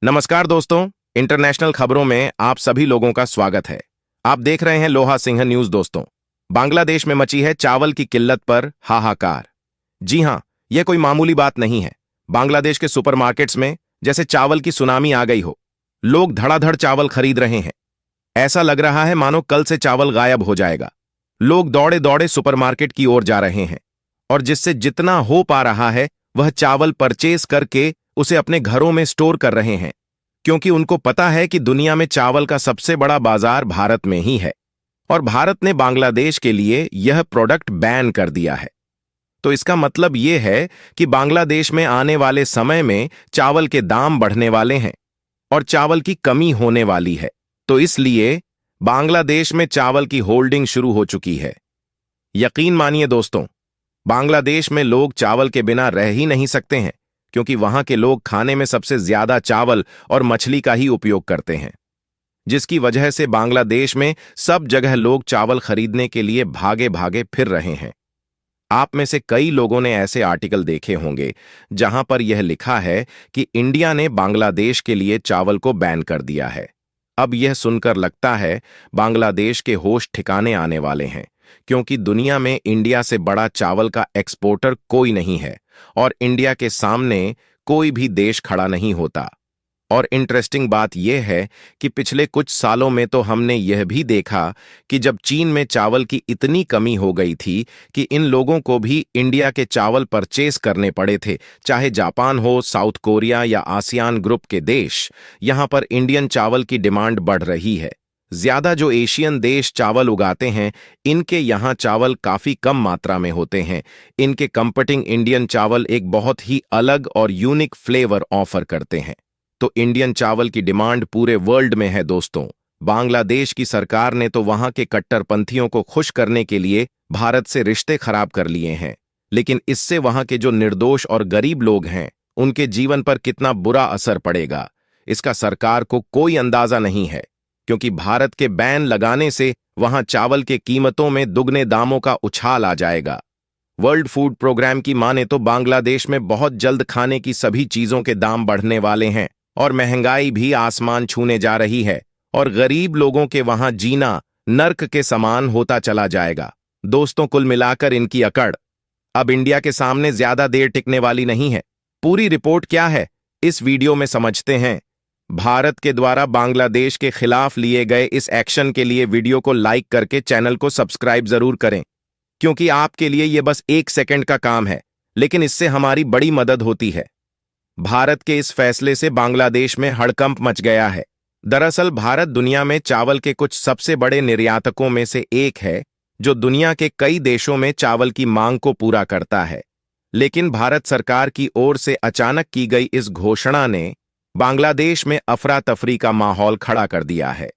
नमस्कार दोस्तों, इंटरनेशनल खबरों में आप सभी लोगों का स्वागत है। आप देख रहे हैं लोहा सिंह न्यूज। दोस्तों, बांग्लादेश में मची है चावल की किल्लत पर हाहाकार। जी हां, यह कोई मामूली बात नहीं है। बांग्लादेश के सुपरमार्केट्स में जैसे चावल की सुनामी आ गई हो। लोग धड़ाधड़ चावल खरीद रहे हैं। ऐसा लग रहा है मानो कल से चावल गायब हो जाएगा। लोग दौड़े दौड़े सुपरमार्केट की ओर जा रहे हैं और जिससे जितना हो पा रहा है वह चावल परचेज करके उसे अपने घरों में स्टोर कर रहे हैं, क्योंकि उनको पता है कि दुनिया में चावल का सबसे बड़ा बाजार भारत में ही है और भारत ने बांग्लादेश के लिए यह प्रोडक्ट बैन कर दिया है। तो इसका मतलब यह है कि बांग्लादेश में आने वाले समय में चावल के दाम बढ़ने वाले हैं और चावल की कमी होने वाली है। तो इसलिए बांग्लादेश में चावल की होल्डिंग शुरू हो चुकी है। यकीन मानिए दोस्तों, बांग्लादेश में लोग चावल के बिना रह ही नहीं सकते हैं, क्योंकि वहां के लोग खाने में सबसे ज्यादा चावल और मछली का ही उपयोग करते हैं, जिसकी वजह से बांग्लादेश में सब जगह लोग चावल खरीदने के लिए भागे भागे फिर रहे हैं। आप में से कई लोगों ने ऐसे आर्टिकल देखे होंगे जहां पर यह लिखा है कि इंडिया ने बांग्लादेश के लिए चावल को बैन कर दिया है। अब यह सुनकर लगता है बांग्लादेश के होश ठिकाने आने वाले हैं, क्योंकि दुनिया में इंडिया से बड़ा चावल का एक्सपोर्टर कोई नहीं है और इंडिया के सामने कोई भी देश खड़ा नहीं होता। और इंटरेस्टिंग बात यह है कि पिछले कुछ सालों में तो हमने यह भी देखा कि जब चीन में चावल की इतनी कमी हो गई थी कि इन लोगों को भी इंडिया के चावल परचेज करने पड़े थे, चाहे जापान हो, साउथ कोरिया या आसियान ग्रुप के देश। यहां पर इंडियन चावल की डिमांड बढ़ रही है। ज्यादा जो एशियन देश चावल उगाते हैं, इनके यहाँ चावल काफी कम मात्रा में होते हैं। इनके कंपटिंग इंडियन चावल एक बहुत ही अलग और यूनिक फ्लेवर ऑफर करते हैं। तो इंडियन चावल की डिमांड पूरे वर्ल्ड में है दोस्तों। बांग्लादेश की सरकार ने तो वहां के कट्टरपंथियों को खुश करने के लिए भारत से रिश्ते खराब कर लिए हैं, लेकिन इससे वहां के जो निर्दोष और गरीब लोग हैं, उनके जीवन पर कितना बुरा असर पड़ेगा, इसका सरकार को कोई अंदाजा नहीं है। क्योंकि भारत के बैन लगाने से वहां चावल के कीमतों में दुगने दामों का उछाल आ जाएगा। वर्ल्ड फूड प्रोग्राम की माने तो बांग्लादेश में बहुत जल्द खाने की सभी चीजों के दाम बढ़ने वाले हैं और महंगाई भी आसमान छूने जा रही है और गरीब लोगों के वहां जीना नर्क के समान होता चला जाएगा। दोस्तों, कुल मिलाकर इनकी अकड़ अब इंडिया के सामने ज्यादा देर टिकने वाली नहीं है। पूरी रिपोर्ट क्या है, इस वीडियो में समझते हैं। भारत के द्वारा बांग्लादेश के खिलाफ लिए गए इस एक्शन के लिए वीडियो को लाइक करके चैनल को सब्सक्राइब जरूर करें, क्योंकि आपके लिए यह बस 1 सेकंड का काम है, लेकिन इससे हमारी बड़ी मदद होती है। भारत के इस फैसले से बांग्लादेश में हड़कंप मच गया है। दरअसल भारत दुनिया में चावल के कुछ सबसे बड़े निर्यातकों में से एक है, जो दुनिया के कई देशों में चावल की मांग को पूरा करता है। लेकिन भारत सरकार की ओर से अचानक की गई इस घोषणा ने बांग्लादेश में अफरा तफरी का माहौल खड़ा कर दिया है।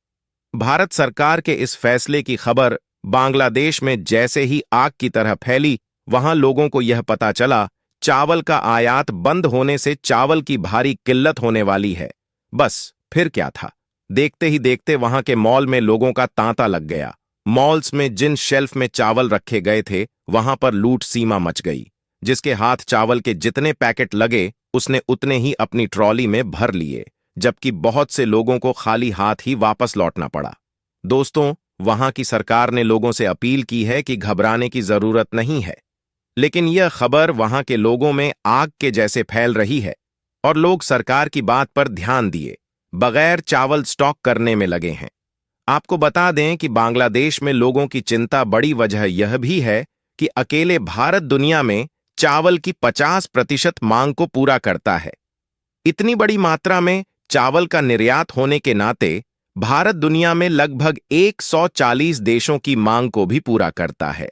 भारत सरकार के इस फैसले की खबर बांग्लादेश में जैसे ही आग की तरह फैली, वहां लोगों को यह पता चला चावल का आयात बंद होने से चावल की भारी किल्लत होने वाली है। बस फिर क्या था, देखते ही देखते वहां के मॉल में लोगों का तांता लग गया। मॉल्स में जिन शेल्फ में चावल रखे गए थे, वहां पर लूट सीमा मच गई। जिसके हाथ चावल के जितने पैकेट लगे, उसने उतने ही अपनी ट्रॉली में भर लिए, जबकि बहुत से लोगों को खाली हाथ ही वापस लौटना पड़ा। दोस्तों, वहां की सरकार ने लोगों से अपील की है कि घबराने की जरूरत नहीं है, लेकिन यह खबर वहां के लोगों में आग के जैसे फैल रही है और लोग सरकार की बात पर ध्यान दिए बगैर चावल स्टॉक करने में लगे हैं। आपको बता दें कि बांग्लादेश में लोगों की चिंता बड़ी वजह यह भी है कि अकेले भारत दुनिया में चावल की 50% मांग को पूरा करता है। इतनी बड़ी मात्रा में चावल का निर्यात होने के नाते भारत दुनिया में लगभग 140 देशों की मांग को भी पूरा करता है।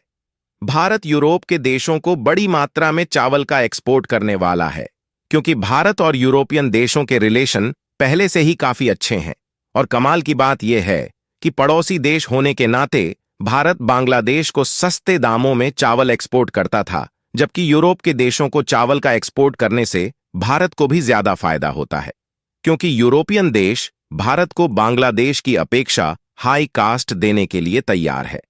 भारत यूरोप के देशों को बड़ी मात्रा में चावल का एक्सपोर्ट करने वाला है, क्योंकि भारत और यूरोपियन देशों के रिलेशन पहले से ही काफी अच्छे हैं। और कमाल की बात यह है कि पड़ोसी देश होने के नाते भारत बांग्लादेश को सस्ते दामों में चावल एक्सपोर्ट करता था, जबकि यूरोप के देशों को चावल का एक्सपोर्ट करने से भारत को भी ज्यादा फायदा होता है, क्योंकि यूरोपियन देश भारत को बांग्लादेश की अपेक्षा हाई कास्ट देने के लिए तैयार है।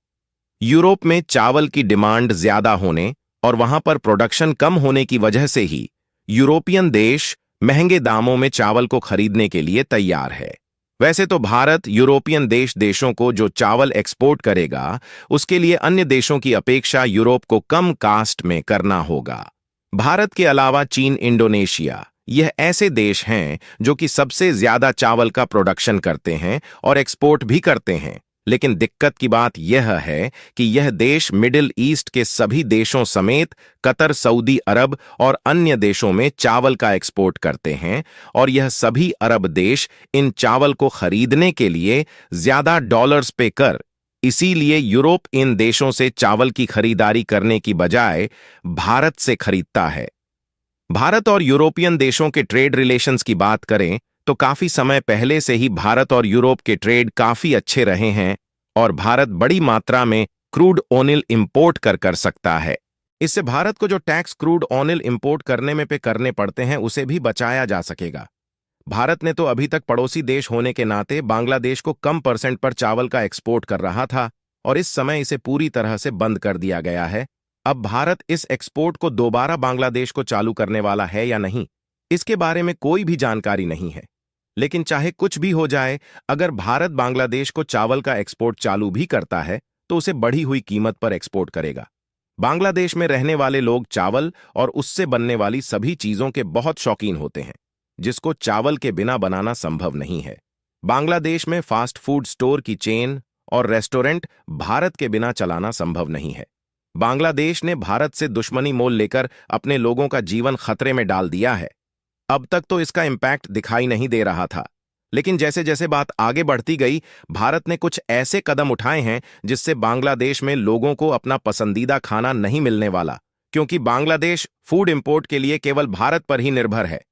यूरोप में चावल की डिमांड ज्यादा होने और वहां पर प्रोडक्शन कम होने की वजह से ही यूरोपियन देश महंगे दामों में चावल को खरीदने के लिए तैयार है। वैसे तो भारत यूरोपियन देशों को जो चावल एक्सपोर्ट करेगा, उसके लिए अन्य देशों की अपेक्षा यूरोप को कम कास्ट में करना होगा। भारत के अलावा चीन, इंडोनेशिया, यह ऐसे देश हैं जो कि सबसे ज्यादा चावल का प्रोडक्शन करते हैं और एक्सपोर्ट भी करते हैं। लेकिन दिक्कत की बात यह है कि यह देश मिडिल ईस्ट के सभी देशों समेत कतर, सऊदी अरब और अन्य देशों में चावल का एक्सपोर्ट करते हैं, और यह सभी अरब देश इन चावल को खरीदने के लिए ज्यादा डॉलर्स पे कर। इसीलिए यूरोप इन देशों से चावल की खरीदारी करने की बजाय भारत से खरीदता है। भारत और यूरोपियन देशों के ट्रेड रिलेशंस की बात करें तो काफी समय पहले से ही भारत और यूरोप के ट्रेड काफी अच्छे रहे हैं, और भारत बड़ी मात्रा में क्रूड ऑयल इंपोर्ट कर सकता है। इससे भारत को जो टैक्स क्रूड ऑयल इंपोर्ट करने में पे करने पड़ते हैं, उसे भी बचाया जा सकेगा। भारत ने तो अभी तक पड़ोसी देश होने के नाते बांग्लादेश को कम परसेंट पर चावल का एक्सपोर्ट कर रहा था, और इस समय इसे पूरी तरह से बंद कर दिया गया है। अब भारत इस एक्सपोर्ट को दोबारा बांग्लादेश को चालू करने वाला है या नहीं, इसके बारे में कोई भी जानकारी नहीं है। लेकिन चाहे कुछ भी हो जाए, अगर भारत बांग्लादेश को चावल का एक्सपोर्ट चालू भी करता है तो उसे बढ़ी हुई कीमत पर एक्सपोर्ट करेगा। बांग्लादेश में रहने वाले लोग चावल और उससे बनने वाली सभी चीजों के बहुत शौकीन होते हैं, जिसको चावल के बिना बनाना संभव नहीं है। बांग्लादेश में फास्ट फूड स्टोर की चेन और रेस्टोरेंट भारत के बिना चलाना संभव नहीं है। बांग्लादेश ने भारत से दुश्मनी मोल लेकर अपने लोगों का जीवन खतरे में डाल दिया है। अब तक तो इसका इम्पैक्ट दिखाई नहीं दे रहा था, लेकिन जैसे जैसे बात आगे बढ़ती गई, भारत ने कुछ ऐसे कदम उठाए हैं जिससे बांग्लादेश में लोगों को अपना पसंदीदा खाना नहीं मिलने वाला, क्योंकि बांग्लादेश फूड इंपोर्ट के लिए केवल भारत पर ही निर्भर है।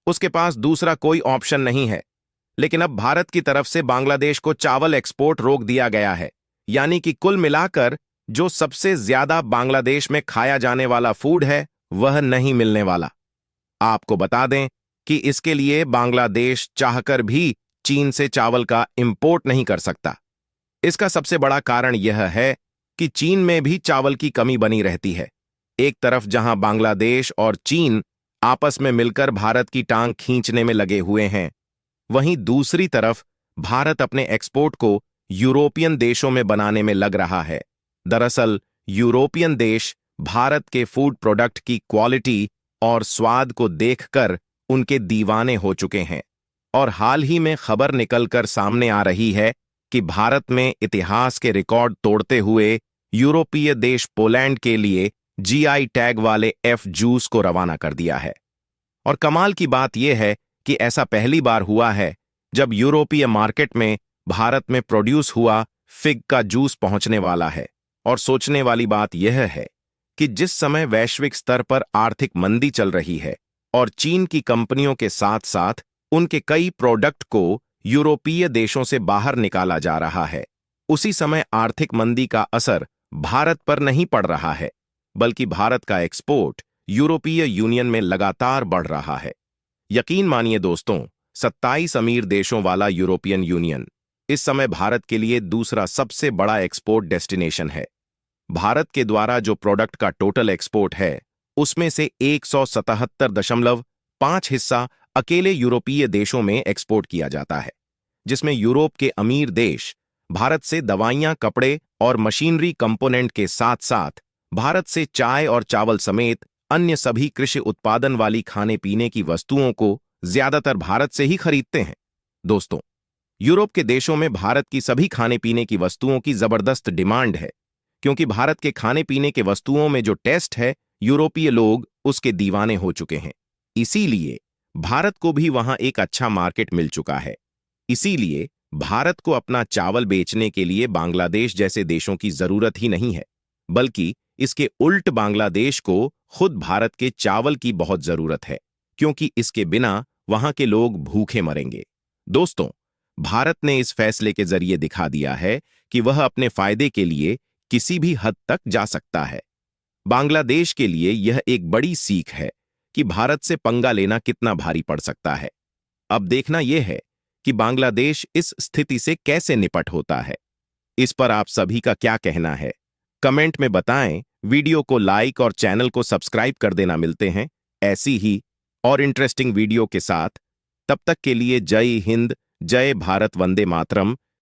उसके पास दूसरा कोई ऑप्शन नहीं है। लेकिन अब भारत की तरफ से बांग्लादेश को चावल एक्सपोर्ट रोक दिया गया है, यानी कि कुल मिलाकर जो सबसे ज्यादा बांग्लादेश में खाया जाने वाला फूड है, वह नहीं मिलने वाला। आपको बता दें कि इसके लिए बांग्लादेश चाहकर भी चीन से चावल का इंपोर्ट नहीं कर सकता। इसका सबसे बड़ा कारण यह है कि चीन में भी चावल की कमी बनी रहती है। एक तरफ जहां बांग्लादेश और चीन आपस में मिलकर भारत की टांग खींचने में लगे हुए हैं, वहीं दूसरी तरफ भारत अपने एक्सपोर्ट को यूरोपियन देशों में बनाने में लग रहा है। दरअसल यूरोपियन देश भारत के फूड प्रोडक्ट की क्वालिटी और स्वाद को देखकर उनके दीवाने हो चुके हैं, और हाल ही में खबर निकलकर सामने आ रही है कि भारत में इतिहास के रिकॉर्ड तोड़ते हुए यूरोपीय देश पोलैंड के लिए जीआई टैग वाले एफ जूस को रवाना कर दिया है। और कमाल की बात यह है कि ऐसा पहली बार हुआ है जब यूरोपीय मार्केट में भारत में प्रोड्यूस हुआ फिग का जूस पहुंचने वाला है। और सोचने वाली बात यह है कि जिस समय वैश्विक स्तर पर आर्थिक मंदी चल रही है और चीन की कंपनियों के साथ साथ उनके कई प्रोडक्ट को यूरोपीय देशों से बाहर निकाला जा रहा है, उसी समय आर्थिक मंदी का असर भारत पर नहीं पड़ रहा है, बल्कि भारत का एक्सपोर्ट यूरोपीय यूनियन में लगातार बढ़ रहा है। यकीन मानिए दोस्तों, 27 अमीर देशों वाला यूरोपियन यूनियन इस समय भारत के लिए दूसरा सबसे बड़ा एक्सपोर्ट डेस्टिनेशन है। भारत के द्वारा जो प्रोडक्ट का टोटल एक्सपोर्ट है, उसमें से 177.5 हिस्सा अकेले यूरोपीय देशों में एक्सपोर्ट किया जाता है, जिसमें यूरोप के अमीर देश भारत से दवाइयां, कपड़े और मशीनरी कंपोनेंट के साथ साथ भारत से चाय और चावल समेत अन्य सभी कृषि उत्पादन वाली खाने पीने की वस्तुओं को ज्यादातर भारत से ही खरीदते हैं। दोस्तों, यूरोप के देशों में भारत की सभी खाने पीने की वस्तुओं की जबरदस्त डिमांड है, क्योंकि भारत के खाने पीने के वस्तुओं में जो टेस्ट है, यूरोपीय लोग उसके दीवाने हो चुके हैं। इसीलिए भारत को भी वहां एक अच्छा मार्केट मिल चुका है। इसीलिए भारत को अपना चावल बेचने के लिए बांग्लादेश जैसे देशों की जरूरत ही नहीं है, बल्कि इसके उल्ट बांग्लादेश को खुद भारत के चावल की बहुत जरूरत है, क्योंकि इसके बिना वहां के लोग भूखे मरेंगे। दोस्तों, भारत ने इस फैसले के जरिए दिखा दिया है कि वह अपने फायदे के लिए किसी भी हद तक जा सकता है। बांग्लादेश के लिए यह एक बड़ी सीख है कि भारत से पंगा लेना कितना भारी पड़ सकता है। अब देखना यह है कि बांग्लादेश इस स्थिति से कैसे निपट होता है। इस पर आप सभी का क्या कहना है, कमेंट में बताएं। वीडियो को लाइक और चैनल को सब्सक्राइब कर देना। मिलते हैं ऐसी ही और इंटरेस्टिंग वीडियो के साथ। तब तक के लिए जय हिंद, जय भारत, वंदे मातरम।